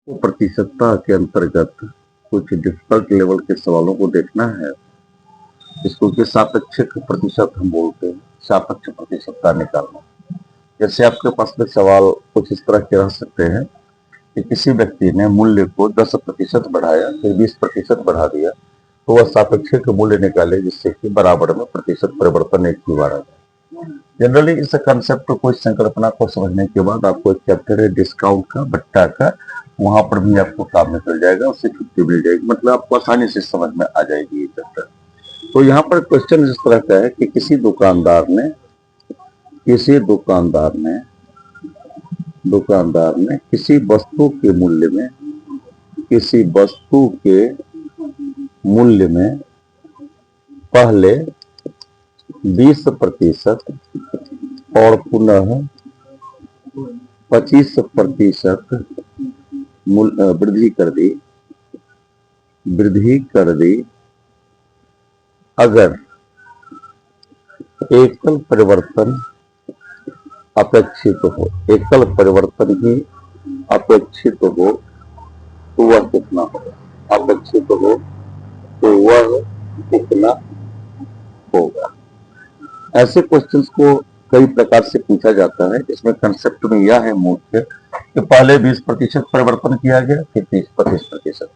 प्रतिशतता के अंतर्गत कुछ डिफिकल्ट लेवल के सवालों को देखना है। इसको कि सापेक्षिक प्रतिशत हम बोलते हैं, सापेक्ष प्रतिशतता निकालना। जैसे आपके पास में सवाल कुछ इस तरह के रह सकते हैं कि किसी व्यक्ति ने मूल्य को 10% बढ़ाया, फिर 20% बढ़ा दिया, तो वह सापेक्षिक मूल्य निकाले जिससे कि बराबर में प्रतिशत परिवर्तन एक ही बार आ जाए। जनरली इस कंसेप्ट को, इस संकल्पना को समझने के बाद आपको एक चैप्टर है डिस्काउंट का, भट्टा का, वहां पर भी आपको काम निकल जाएगा, उससे छुट्टी मिल जाएगी, मतलब आपको आसानी से समझ में आ जाएगी ये चैप्टर। तो यहाँ पर क्वेश्चन इस तरह का है कि किसी दुकानदार ने किसी वस्तु के मूल्य में पहले 20% और पुनः 25% वृद्धि कर दी अगर एकल परिवर्तन अपेक्षित हो, एकल परिवर्तन ही अपेक्षित हो तो वह कितना होगा, अपेक्षित हो तो वह कितना होगा। ऐसे क्वेश्चंस को कई प्रकार से पूछा जाता है। इसमें कंसेप्ट में यह है मुख्य कि पहले 20% परिवर्तन किया गया, फिर 25%।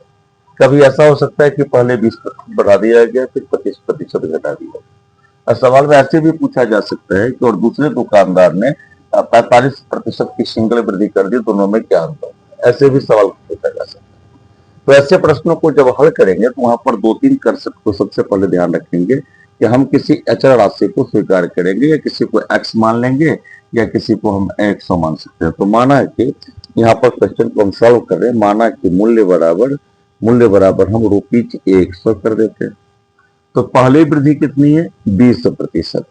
कभी ऐसा हो सकता है कि पहले 20% बढ़ा दिया गया, फिर 25% घटा दिया। और सवाल में ऐसे भी पूछा जा सकता है कि और दूसरे दुकानदार ने 45% की सिंगल वृद्धि कर दी, दोनों में क्या अंतर। ऐसे भी सवाल पूछा जा सकता है। तो ऐसे प्रश्नों को जब हल करेंगे तो वहां पर 2-3 कंसेप्ट को सबसे पहले ध्यान रखेंगे कि हम किसी अचर राशि को स्वीकार करेंगे या किसी को x मान लेंगे या किसी को हम 100 मान सकते हैं। तो माना कि यहाँ पर क्वेश्चन को हम सॉल्व कर रहे हैं, माना कि मूल्य बराबर हम ₹100 कर देते हैं। तो पहली वृद्धि कितनी है, 20%।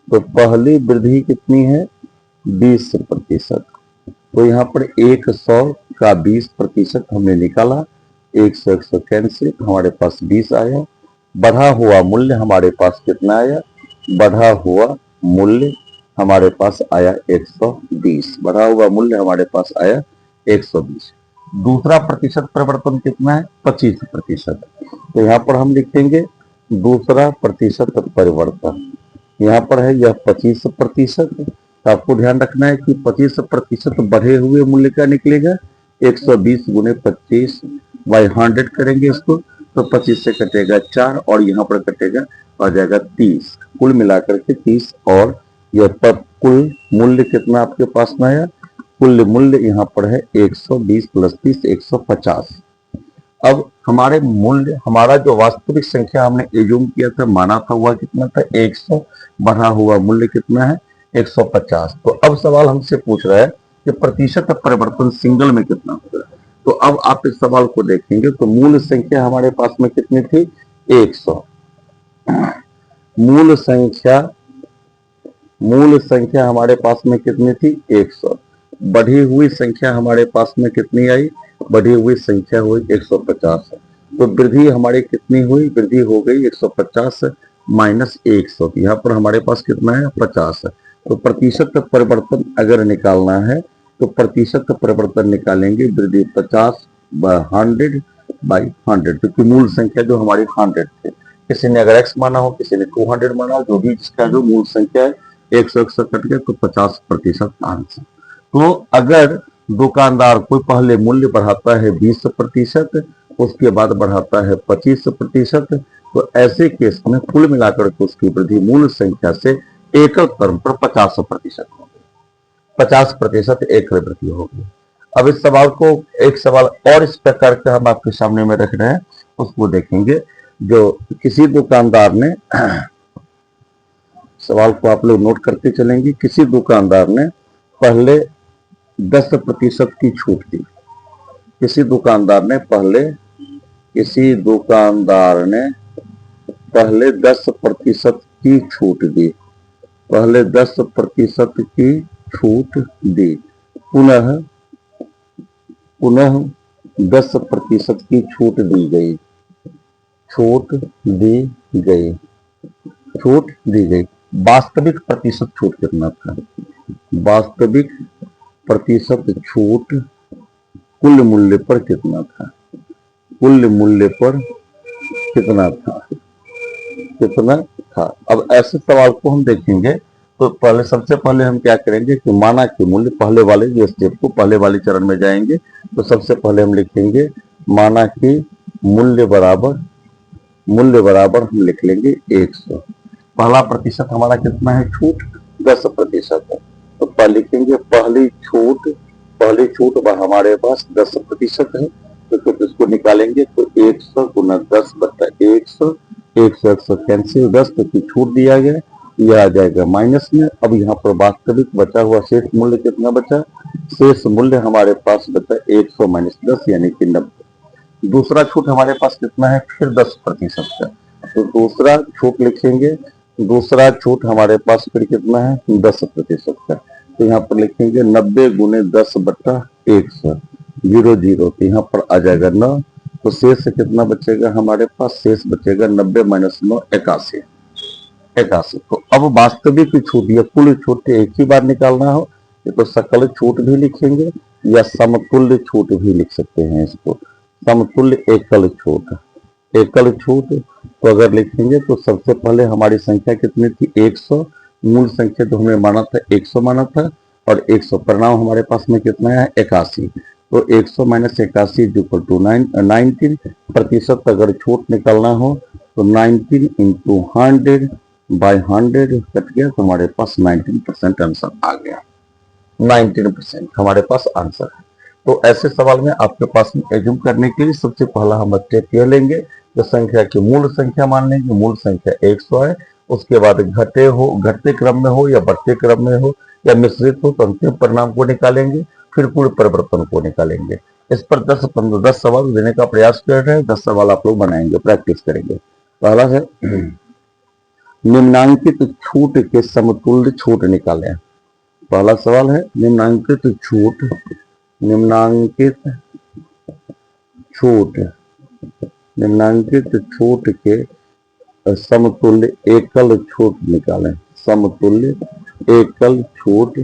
तो पहली वृद्धि कितनी है, 20%। तो यहाँ पर 100 का 20% हमने निकाला, 100 कैंसिल, हमारे पास 20 आया। बढ़ा हुआ मूल्य हमारे पास कितना आया, बढ़ा हुआ मूल्य हमारे पास आया 120। बढ़ा हुआ मूल्य हमारे पास आया 120। दूसरा प्रतिशत परिवर्तन कितना है, 25%। तो यहाँ पर हम लिखेंगे दूसरा प्रतिशत परिवर्तन, यहाँ पर है यह 25%। तो आपको ध्यान रखना है कि 25% बढ़े हुए मूल्य का निकलेगा, 120 गुने 25 बाई 100 करेंगे इसको, तो 25 से कटेगा 4 और यहाँ पर कटेगा आ जाएगा 30, कुल मिलाकर के 30। और यह तब कुल मूल्य कितना आपके पास में आया, कुल मूल्य यहाँ पर है 120 प्लस 30 150। अब हमारे मूल्य, हमारा जो वास्तविक संख्या हमने एज्यूम किया था, माना था, हुआ कितना था 100, बढ़ा हुआ मूल्य कितना है 150। तो अब सवाल हमसे पूछ रहा है कि प्रतिशत परिवर्तन सिंगल में कितना होगा। तो अब आप इस सवाल को देखेंगे तो मूल संख्या हमारे पास में कितनी थी, 100। मूल संख्या हमारे पास में कितनी थी, 100। बढ़ी हुई संख्या हमारे पास में कितनी आई, बढ़ी हुई संख्या हुई 150। तो वृद्धि हमारी कितनी हुई, वृद्धि हो गई 150 माइनस 100। यहाँ पर हमारे पास कितना है, 50। तो प्रतिशत परिवर्तन अगर निकालना है तो प्रतिशत परिवर्तन निकालेंगे वृद्धि 50/100 बाई 100, क्योंकि मूल संख्या जो हमारी 100 थे। किसी ने अगर x माना हो, किसी ने 200 माना हो, जो भी जिसका जो मूल संख्या है 100 कट गया तो 50% आंसर। तो अगर दुकानदार कोई पहले मूल्य बढ़ाता है 20%, उसके बाद बढ़ाता है 25%, तो ऐसे केस में कुल मिलाकर के उसकी वृद्धि मूल संख्या से एकल क्रम पर 50% होगी, 50% एकल वृद्धि होगी। अब इस सवाल को, एक सवाल और इस प्रकार का हम आपके सामने में रख रहे हैं, उसको देखेंगे। जो किसी दुकानदार ने, सवाल को आप लोग नोट करते चलेंगे, किसी दुकानदार ने पहले 10% की छूट दी। किसी दुकानदार ने पहले 10% की छूट दी, पहले 10% की छूट दी, पुनः 10% की छूट दी गई, वास्तविक प्रतिशत छूट कितना था, वास्तविक प्रतिशत छूट कुल मूल्य पर कितना था, कुल मूल्य पर कितना था, कितना था। अब ऐसे सवाल को हम देखेंगे तो पहले सबसे पहले हम क्या करेंगे कि माना कि मूल्य, पहले वाले जो स्टेप को, पहले वाले चरण में जाएंगे तो सबसे पहले हम लिखेंगे माना कि मूल्य बराबर, मूल्य बराबर हम लिख लेंगे 100। पहला प्रतिशत हमारा कितना है, छूट 10% है, तो पहले लिखेंगे पहली छूट, पहली छूट हमारे पास 10% है, तो फिर इसको निकालेंगे तो 100 गुना 10 बटा 100, 100 कैंसिल, 10 तो छूट दिया गया, यह आ जाएगा माइनस में। अब यहाँ पर वास्तविक बचा हुआ शेष मूल्य कितना बचा, शेष मूल्य हमारे पास बचा 100 माइनस 10 यानी कि 90। दूसरा छूट हमारे पास कितना है, फिर 10% का, तो दूसरा छूट लिखेंगे, दूसरा छूट हमारे पास फिर कितना है 10% का, तो यहाँ पर लिखेंगे 90 गुने 10 बटा 100, 0 तो यहाँ पर आ जाएगा 9, तो शेष कितना बचेगा हमारे पास, शेष बचेगा 90 माइनस 9 81, 81। तो अब वास्तविक छूट या कुल छूट एक ही बार निकालना हो तो सकल छूट भी लिखेंगे या समतुल्य छूट भी लिख सकते हैं इसको, समतुल्य एकल छूट, एकल छूट। तो अगर लिखेंगे तो सबसे पहले हमारी संख्या कितनी थी 100, मूल संख्या जो हमें माना था 100 माना था, और 100 परिणाम हमारे पास में कितना है 81, तो 100 माइनस 81 इक्वल टू 19%। अगर छूट निकालना हो तो 19 इंटू 100 बाई 100 कट गया, तो हमारे पास 19% आंसर आ गया, 19% हमारे पास आंसर है। तो ऐसे सवाल में आपके पास एज्यूम करने के लिए सबसे पहला हम स्टेप यह लेंगे कि संख्या की मूल संख्या मान लेंगे, मूल संख्या 100 है, उसके बाद घटते क्रम में हो या बढ़ते क्रम में हो या मिश्रित हो तो अंतिम परिणाम को निकालेंगे, फिर पूर्ण परिवर्तन को निकालेंगे। इस पर 10 सवाल देने का प्रयास कर रहे हैं, 10 सवाल आप लोग बनाएंगे, प्रैक्टिस करेंगे। पहला है निम्नांकित छूट के समतुल्य छूट निकालें। पहला सवाल है निम्नांकित छूट, निम्नांकित छूट, निम्नांकित छूट के समतुल्य एकल छूट निकालें, समतुल्य एकल छूट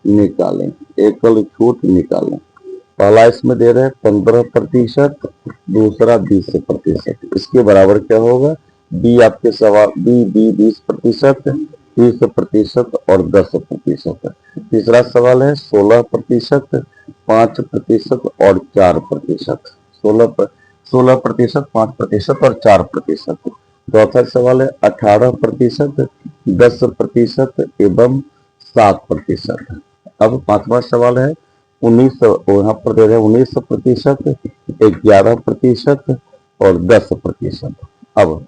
निकालें, एकल छूट निकालें। पहला इसमें दे रहे हैं 15%, दूसरा 20%, इसके बराबर क्या होगा, बी आपके सवाल बी 20%, 30% और 10%। तीसरा सवाल है 16%, 5% और 4%, 16%, 5% और 4%। चौथा सवाल है 18%, 10% एवं 7%। अब पांचवा सवाल है 19, यहाँ पर दे रहे हैं 19%, 11% और 10%। अब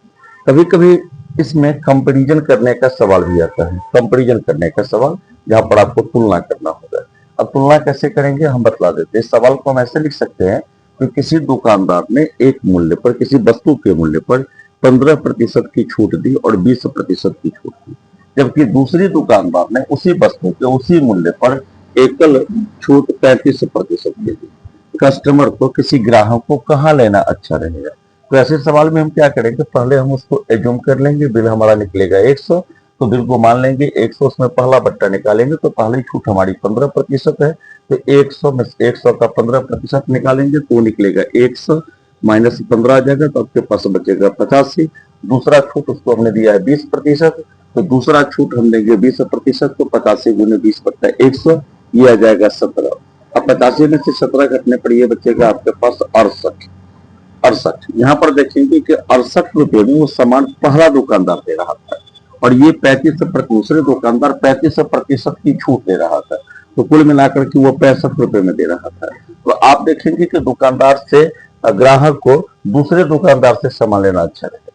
कभी कभी इसमें कंपैरिजन करने का सवाल भी आता है, कंपैरिजन करने का सवाल जहां पर आपको तुलना करना होगा। अब तुलना कैसे करेंगे हम बतला देते हैं। सवाल को हम ऐसे लिख सकते हैं कि किसी दुकानदार ने एक मूल्य पर, किसी वस्तु के मूल्य पर 15% की छूट दी और 20% की छूट दी, जबकि दूसरी दुकानदार ने उसी वस्तु के उसी मूल्य पर एकल छूट 35% की दी। कस्टमर को, किसी ग्राहक को कहाँ लेना अच्छा रहेगा। तो ऐसे सवाल में हम क्या करेंगे, पहले हम उसको एज्यूम कर लेंगे, बिल हमारा निकलेगा 100, तो बिल को मान लेंगे 100, उसमें पहला बट्टा निकालेंगे तो पहली छूट हमारी 15% है, तो 100 में 100 का 15% निकालेंगे तो निकलेगा 100 माइनस 15 आ जाएगा, तो आपके पास बचेगा 85। दूसरा छूट उसको हमने दिया है 20%, तो दूसरा छूट हम देंगे 20%, तो 85 गुने 20 बट्टा 100, ये आ जाएगा 17। अब 85 में से 17 घटने पर ये बचेगा आपके पास 68। यहाँ पर देखेंगे कि 68 रुपए में वो सामान पहला दुकानदार दे रहा था और ये 35%, दूसरे दुकानदार 35% की छूट दे रहा था, तो कुल मिलाकर के वो 65 रुपए में दे रहा था। तो आप देखेंगे कि दुकानदार से, ग्राहक को दूसरे दुकानदार से सामान लेना अच्छा रहेगा।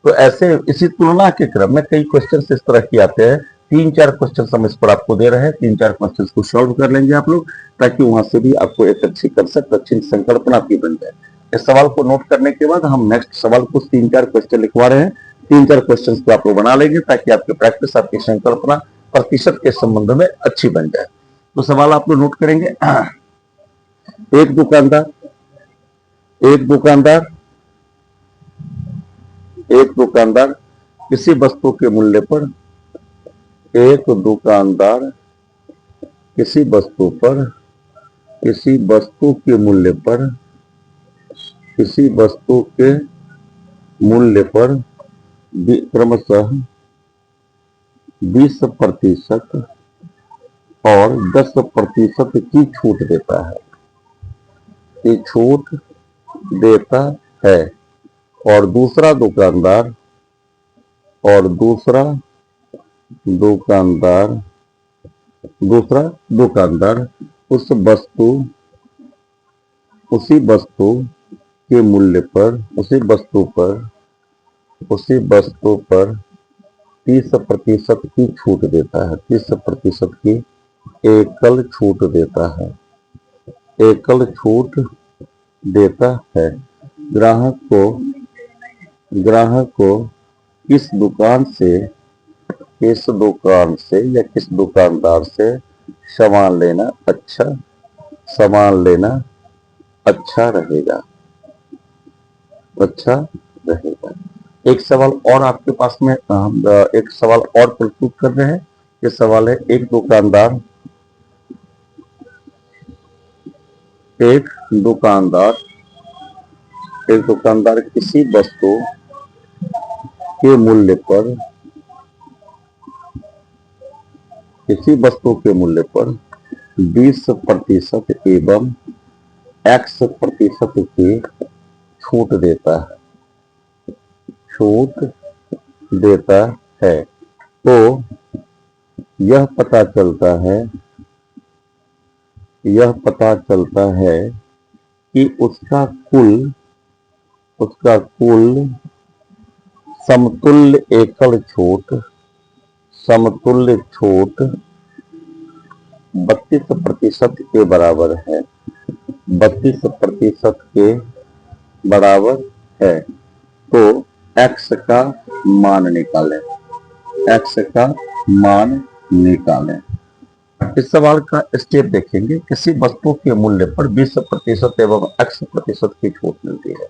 तो ऐसे इसी तुलना के क्रम में कई क्वेश्चन इस तरह के आते हैं, 3-4 क्वेश्चन हम इस पर आपको दे रहे हैं, 3-4 क्वेश्चन को सॉल्व कर लेंगे आप लोग, ताकि वहां से भी आपको एक अच्छी कंसेप्ट, अच्छी संकल्पना आपकी बन जाए। इस सवाल को नोट करने के बाद हम नेक्स्ट सवाल को 3-4 क्वेश्चन लिखवा रहे हैं, 3-4 क्वेश्चन को आप लोग बना लेंगे ताकि आपकी प्रैक्टिस, आपकी संकल्पना प्रतिशत के संबंध में अच्छी बन जाए। तो सवाल आप लोग नोट करेंगे, एक दुकानदार किसी वस्तु के मूल्य पर, एक दुकानदार किसी वस्तु पर किसी वस्तु के मूल्य पर, किसी वस्तु के मूल्य पर क्रमशः 20% और 10% की छूट देता है, ये छूट देता है। और दूसरा दुकानदार उसी वस्तु के मूल्य पर, उसी वस्तु पर 30% की छूट देता है, 30% की एकल छूट देता है, एकल छूट देता है। ग्राहक को किस दुकान से या किस दुकानदार से सामान लेना अच्छा रहेगा। एक सवाल और आपके पास में, एक सवाल और प्रस्तुत कर रहे हैं। ये सवाल है, एक दुकानदार किसी वस्तु के मूल्य पर 20% एवं X% की छूट देता है, तो यह पता चलता है कि उसका कुल समतुल्य एकल छूट 32% के बराबर है, 32% के बराबर है। तो x का मान निकालें। इस सवाल का स्टेप देखेंगे। किसी वस्तु के मूल्य पर 20% एवं X% की छूट मिलती है,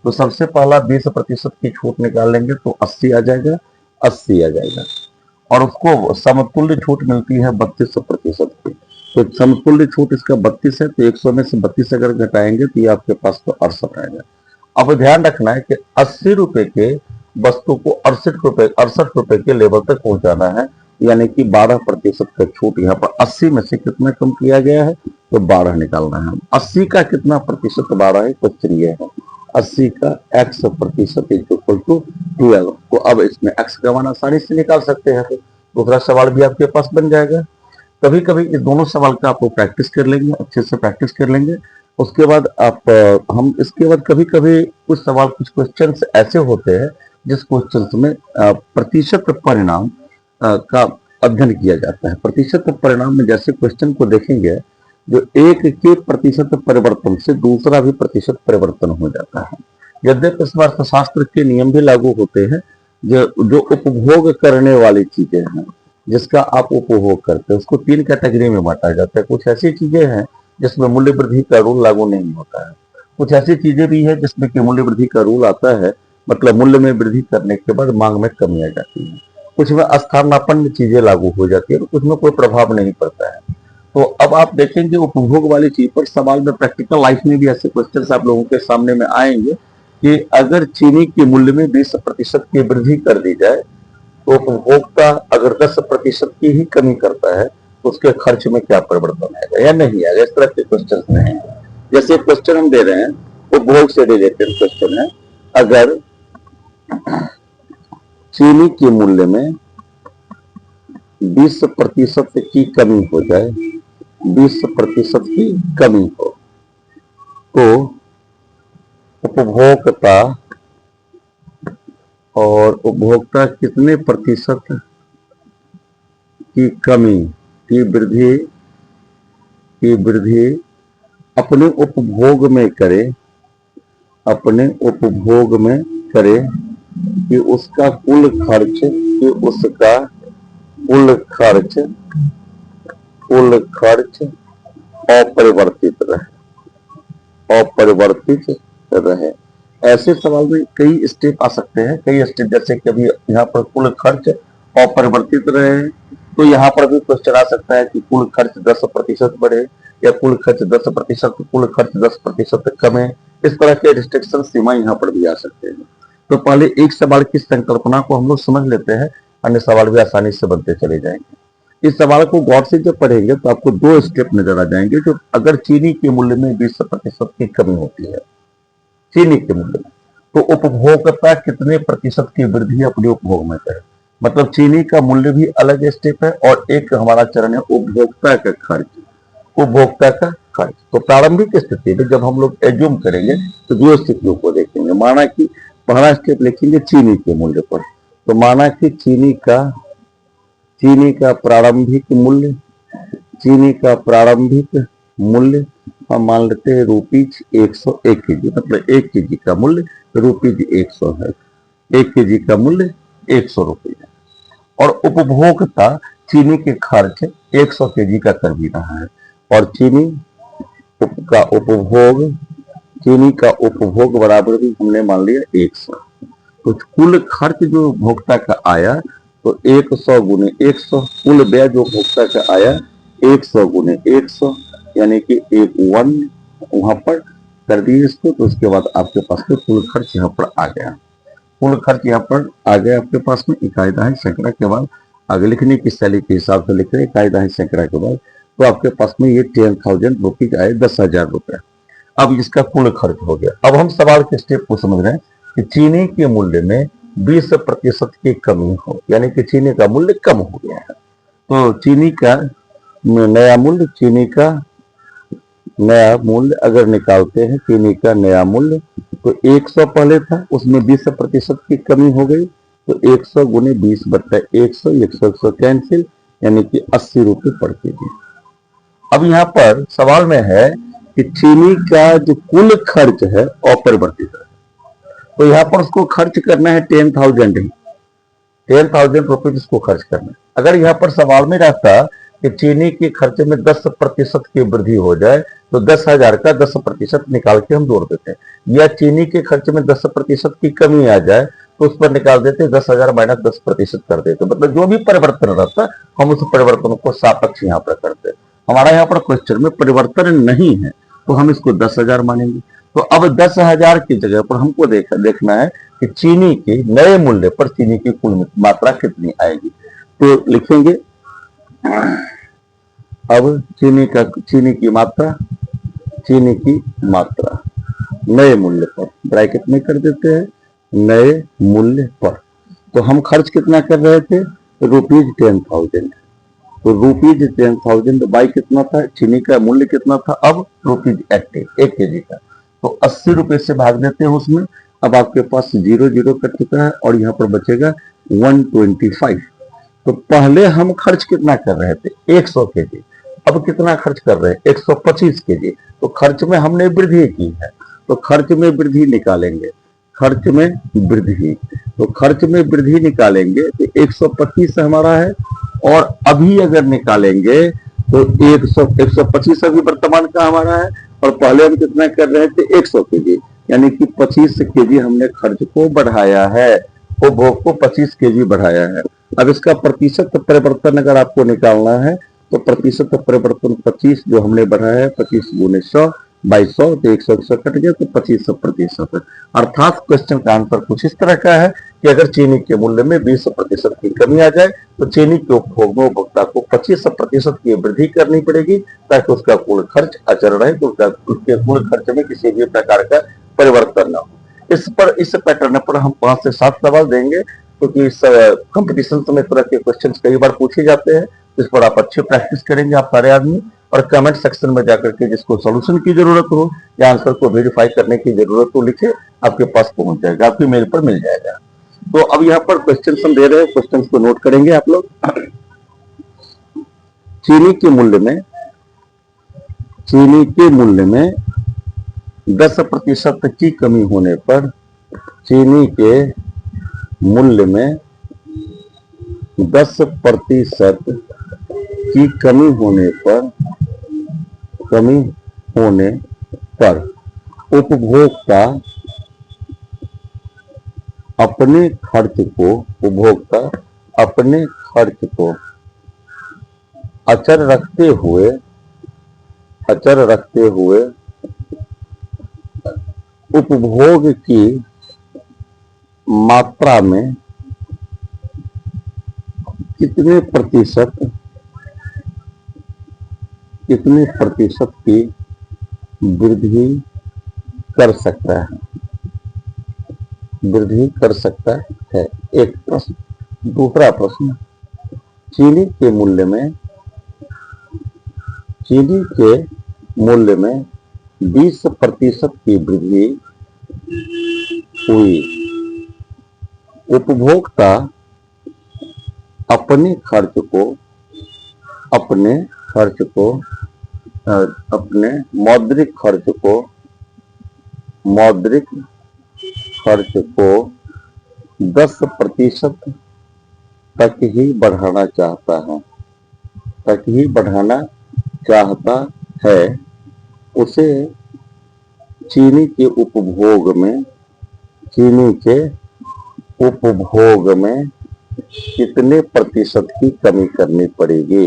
तो सबसे पहला 20% की छूट निकालेंगे तो 80 आ जाएगा, और उसको समतुल्य छूट मिलती है 32% की। तो समतुल्य छूट इसका 32 है, तो 100 में से 32 अगर घटाएंगे तो ये आपके पास तो 68 आएगा। अब ध्यान रखना है कि 80 रुपए के वस्तु को 68 रुपए के लेवल तक पहुंचाना है, यानी कि 12% का छूट। यहाँ पर 80 में से कितना कम किया गया है, तो 12 निकालना है। 80 का कितना प्रतिशत 12 है, क्वेश्चन ये है। 80 का X% इक्वल टू 12। तो अब इसमें X का मान आसानी से निकाल सकते हैं, तो दूसरा सवाल भी आपके पास बन जाएगा। कभी कभी इस दोनों सवाल का आपको प्रैक्टिस कर लेंगे, अच्छे से प्रैक्टिस कर लेंगे। उसके बाद हम इसके बाद कभी कभी कुछ क्वेश्चन ऐसे होते हैं जिस क्वेश्चन में प्रतिशत परिणाम का अध्ययन किया जाता है। प्रतिशत परिणाम में जैसे क्वेश्चन को देखेंगे, जो एक के प्रतिशत परिवर्तन से दूसरा भी प्रतिशत परिवर्तन हो जाता है। यद्यपि इस अर्थशास्त्र के नियम भी लागू होते हैं, जो उपभोग करने वाली चीजें हैं, जिसका आप उपभोग करते हैं, उसको 3 कैटेगरी में बांटा जाता है। कुछ ऐसी चीजें हैं जिसमें मूल्य वृद्धि का रूल लागू नहीं होता है, कुछ ऐसी चीजें भी है जिसमें कि मूल्य वृद्धि का रूल आता है, मतलब मूल्य में वृद्धि करने के बाद मांग में कमी आ जाती है। कुछ में स्थानापन्न चीजें लागू हो जाती है, कुछ में कोई प्रभाव नहीं पड़ता है। तो अब आप देखेंगे उपभोग वाली चीज पर सवाल में, प्रैक्टिकल लाइफ में भी ऐसे क्वेश्चन आप लोगों के सामने में आएंगे कि अगर चीनी के मूल्य में 20% की वृद्धि कर दी जाए, तो उपभोक्ता अगर 10% की ही कमी करता है, तो उसके खर्च में क्या परिवर्तन आएगा या नहीं आएगा। इस तरह के क्वेश्चन नहीं। जैसे क्वेश्चन हम दे रहे हैं, उपभोग से रिलेटेड क्वेश्चन है। अगर चीनी के मूल्य में 20% की कमी हो जाए, 20% की कमी हो, तो उपभोक्ता कितने प्रतिशत की कमी की वृद्धि अपने उपभोग में करे कि उसका कुल खर्च अपरिवर्तित रहे। ऐसे सवाल में कई स्टेप आ सकते हैं, जैसे कि अभी यहाँ पर कुल खर्च अपरिवर्तित रहे, तो यहाँ पर भी क्वेश्चन आ सकता है कि कुल खर्च 10% बढ़े, या कुल खर्च 10%, कुल खर्च 10% कम है। इस तरह के रिस्ट्रिक्शन सीमा यहाँ पर भी आ सकते हैं। तो पहले एक सवाल की संकल्पना को हम लोग समझ लेते हैं, अन्य सवाल भी आसानी से बनते चले जाएंगे। इस सवाल को गौर से जब पढ़ेंगे तो आपको दो स्टेप नजर आ जाएंगे। जो अगर चीनी के मूल्य में 20% की कमी होती है, चीनी के मूल्य में, तो उपभोक्ता कितने प्रतिशत की वृद्धि अपने उपभोग में करे। मतलब चीनी का मूल्य भी अलग स्टेप है और एक हमारा चरण है उपभोक्ता का खर्च। उपभोक्ता का खर्च तो प्रारंभिक स्थिति में जब हम लोग एज्यूम करेंगे तो दो स्थितियों को देखेंगे। माना कि पहला स्टेप लिखेंगे चीनी के मूल्य पर, तो माना कि चीनी का प्रारंभिक मूल्य, चीनी का प्रारंभिक मूल्य हम मान लेते हैं रुपीज 101 केजी, मतलब 1 केजी का मूल्य रुपीज 100 है। 1 केजी का मूल्य 100 रुपये है और उपभोक्ता चीनी के खर्च 100 केजी का कर भी रहा है और चीनी का उपभोग बराबर भी हमने मान लिया 100। तो कुल खर्च जो उपभोक्ता का आया तो 100 गुने 100, कुल व्यय जो उपभोक्ता का आया 100 गुने 100, यानी कि एक 1 वहां पर कर दिए इसको। तो उसके बाद आपके पास में कुल खर्च यहाँ पर आ गया। कुल खर्च यहाँ पर आ गया आपके पास में। इकाई दहाई सैकड़ा के बाद आगे लिखने की शैली के हिसाब से लिख रहे हैं। इकाई दहाई सैकड़ा के बाद तो आपके पास में ये 10,000 रुपीज आए, 10,000 रुपए। अब इसका कुल खर्च हो गया। अब हम सवाल के स्टेप को समझ रहे हैं कि चीनी के मूल्य में 20% की कमी हो, यानी कि चीनी का मूल्य कम हो गया है। तो चीनी का नया मूल्य अगर निकालते हैं, चीनी का नया मूल्य तो 100 पहले था, उसमें 20% की कमी हो गई तो 100 गुने 20 बटा 100, 100 कैंसिल, यानी कि 80 रुपये पर केजी। अब यहाँ पर सवाल में है कि चीनी का जो कुल खर्च है अपरिवर्तित है, तो यहाँ पर उसको खर्च करना है 10,000 ही, 10,000 रुपीज उसको खर्च करना है। अगर यहाँ पर सवाल में रहता कि चीनी के खर्चे में 10% की वृद्धि हो जाए तो 10,000 का 10% निकाल के हम जोड़ देते हैं, या चीनी के खर्चे में 10% की कमी आ जाए तो उस पर निकाल देते 10,000 माइनस 10% कर देते। मतलब जो भी परिवर्तन रहता हम उस परिवर्तन को सापेक्ष यहाँ पर करते। हमारा यहाँ पर क्वेश्चन में परिवर्तन नहीं है तो हम इसको 10,000 मानेंगे। तो अब 10,000 की जगह पर हमको देखना है कि चीनी के नए मूल्य पर चीनी की कुल मात्रा कितनी आएगी। तो लिखेंगे अब चीनी की मात्रा नए मूल्य पर ब्रैकेट में कर देते हैं, नए मूल्य पर। तो हम खर्च कितना कर रहे थे, रुपीज 10,000। तो रुपीज 10,000 बाई कितना था, चीनी का मूल्य कितना था, अब रुपीज 80, 1 केजी का। तो 80 रुपए से भाग देते हैं उसमें। अब आपके पास 0 कट चुका है और यहाँ पर बचेगा 125। तो पहले हम खर्च कितना कर रहे थे, 100 केजी, अब कितना खर्च कर रहे हैं, 125 केजी। तो खर्च में हमने वृद्धि की है, तो खर्च में वृद्धि निकालेंगे, खर्च में वृद्धि। तो खर्च में वृद्धि निकालेंगे तो 125 हमारा है, और अभी अगर निकालेंगे तो 125 अभी वर्तमान का हमारा है, और पहले हम कितना कर रहे थे, 100 केजी, यानी कि 25 केजी हमने खर्च को बढ़ाया है, उपभोग को 25 केजी बढ़ाया है। अब इसका प्रतिशत परिवर्तन अगर आपको निकालना है तो प्रतिशत परिवर्तन 25 जो हमने बढ़ाया है, 25 गुने 100 बाई 100, तो 100 कट गया तो 25%। अर्थात क्वेश्चन का आंसर कुछ इस तरह का है कि अगर चीनी के मूल्य में 20% की कमी आ जाए तो चीनी के उपभोग में उपभोक्ता को 25% की वृद्धि करनी पड़ेगी ताकि उसका कुल खर्च अचल रहे, तो उसके कुल खर्च में किसी भी प्रकार का परिवर्तन न हो। इस पैटर्न पर हम 5 से 7 सवाल देंगे, क्योंकि इस कंपटीशन में तरह के क्वेश्चन कई बार पूछे जाते हैं। इस पर आप अच्छी प्रैक्टिस करेंगे आप सारे आदमी, और कमेंट सेक्शन में जाकर के जिसको सॉल्यूशन की जरूरत हो या आंसर को वेरीफाई करने की जरूरत हो लिखे, आपके पास पहुंच जाएगा, आपकी मेल पर मिल जाएगा। तो अब यहाँ पर क्वेश्चन हम दे रहे हैं, क्वेश्चन को नोट करेंगे आप लोग। चीनी के मूल्य में 10% की कमी होने पर, चीनी के मूल्य में 10% की कमी होने पर उपभोक्ता अपने खर्च को अचल रखते हुए अचर रखते हुए उपभोग की मात्रा में कितने प्रतिशत की वृद्धि कर सकता है, वृद्धि कर सकता है। एक प्रश्न। दूसरा प्रश्न, चीनी के मूल्य में 20% की वृद्धि हुई। उपभोक्ता अपने मौद्रिक खर्च को 10% तक ही बढ़ाना चाहता है। उसे चीनी के उपभोग में कितने प्रतिशत की कमी करनी पड़ेगी?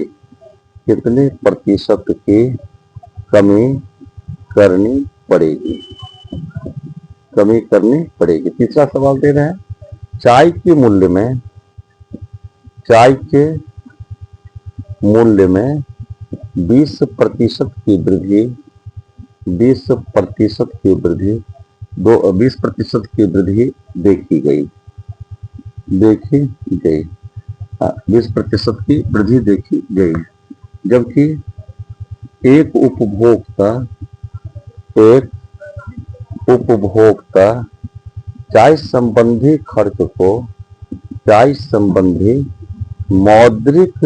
कितने प्रतिशत की कमी करनी पड़ेगी? तीसरा सवाल दे रहे हैं, चाय के मूल्य में 20% की वृद्धि देखी गई। 20% की वृद्धि देखी गई, जबकि एक उपभोक्ता चाय संबंधी मौद्रिक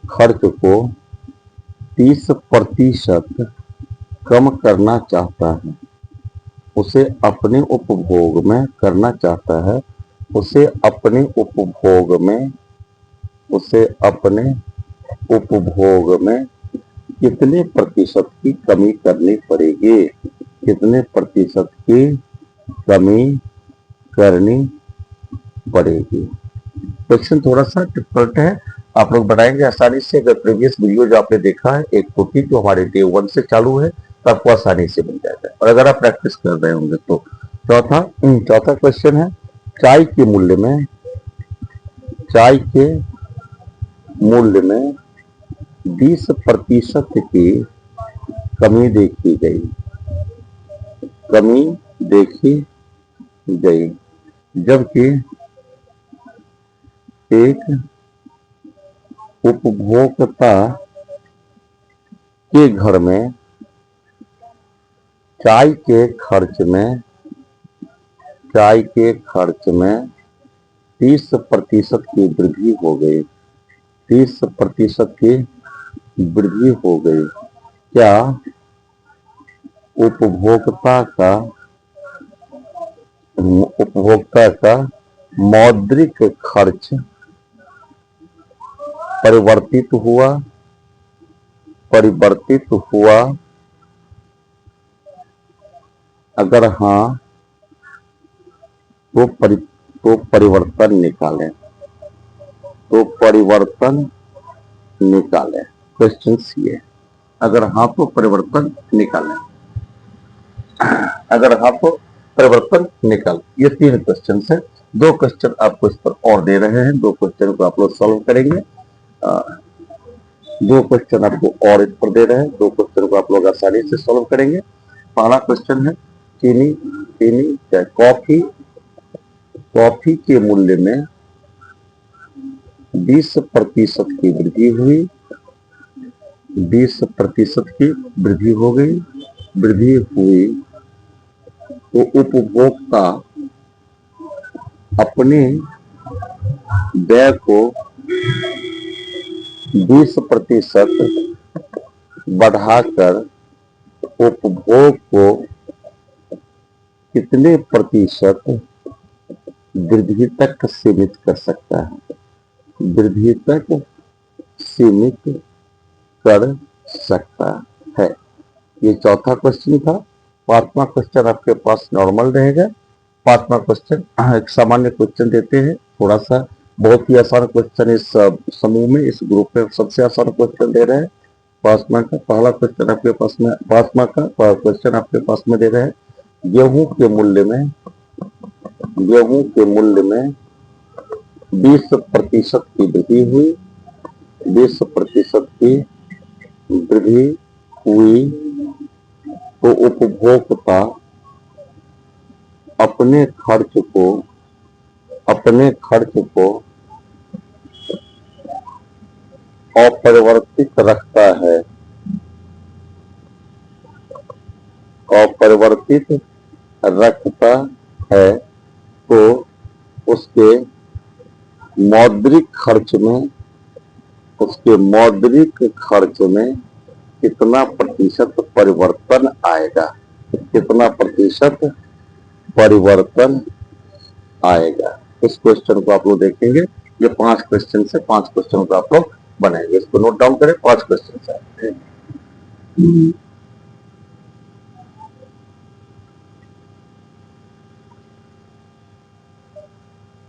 खर्च को 30% कम करना चाहता है। उसे अपने उपभोग में कितने प्रतिशत की कमी करनी पड़ेगी? कितने प्रतिशत की कमी करनी पड़ेगी? क्वेश्चन थोड़ा सा डिफिकल्ट है, आप लोग बनाएंगे आसानी से। अगर प्रीवियस वीडियो जो आपने देखा है एक कोटी जो हमारे डे 1 से चालू है, तो आपको आसानी से मिल जाएगा। और अगर आप प्रैक्टिस कर रहे होंगे तो चौथा क्वेश्चन है, चाय के मूल्य में 20% की कमी देखी गई, जबकि एक उपभोक्ता के घर में चाय के खर्च में 30% की वृद्धि हो गई। 30% की वृद्धि हो गई। क्या उपभोक्ता का मौद्रिक खर्च परिवर्तित हुआ? अगर हाँ तो परिवर्तन निकालें। क्वेश्चन ये, अगर हाँ तो परिवर्तन निकालें। ये 3 क्वेश्चन है। 2 क्वेश्चन आपको इस पर और दे रहे हैं, 2 क्वेश्चन को आप लोग सॉल्व करेंगे। 2 क्वेश्चन आपको और इस पर दे रहे हैं, 2 क्वेश्चन को आप लोग आसानी से सॉल्व करेंगे। पहला क्वेश्चन है, कॉफी के मूल्य में 20% की वृद्धि हुई। 20% की वृद्धि हुई तो उपभोक्ता अपने व्यय को 20% बढ़ाकर उपभोग को कितने प्रतिशत वृद्धि तक सीमित कर सकता है? ये चौथा क्वेश्चन था। 5वां क्वेश्चन आपके पास नॉर्मल रहेगा। 5वां क्वेश्चन एक सामान्य क्वेश्चन देते हैं, थोड़ा सा बहुत ही आसान क्वेश्चन इस समूह में, इस ग्रुप में सबसे आसान क्वेश्चन दे रहे हैं। पासमा का पहला क्वेश्चन आपके पास में, पासमा का क्वेश्चन आपके पास में दे रहे हैं, गेहूं के मूल्य में 20% की वृद्धि हुई, 20% की वृद्धि हुई तो उपभोक्ता अपने खर्च को अपरिवर्तित रखता है, तो उसके मौद्रिक खर्च में कितना प्रतिशत परिवर्तन आएगा, कितना प्रतिशत परिवर्तन आएगा। इस क्वेश्चन को आप लोग देखेंगे, ये 5 क्वेश्चन से 5 क्वेश्चन को आप लोग बनाएंगे। इसको नोट डाउन करें, 5 क्वेश्चन है।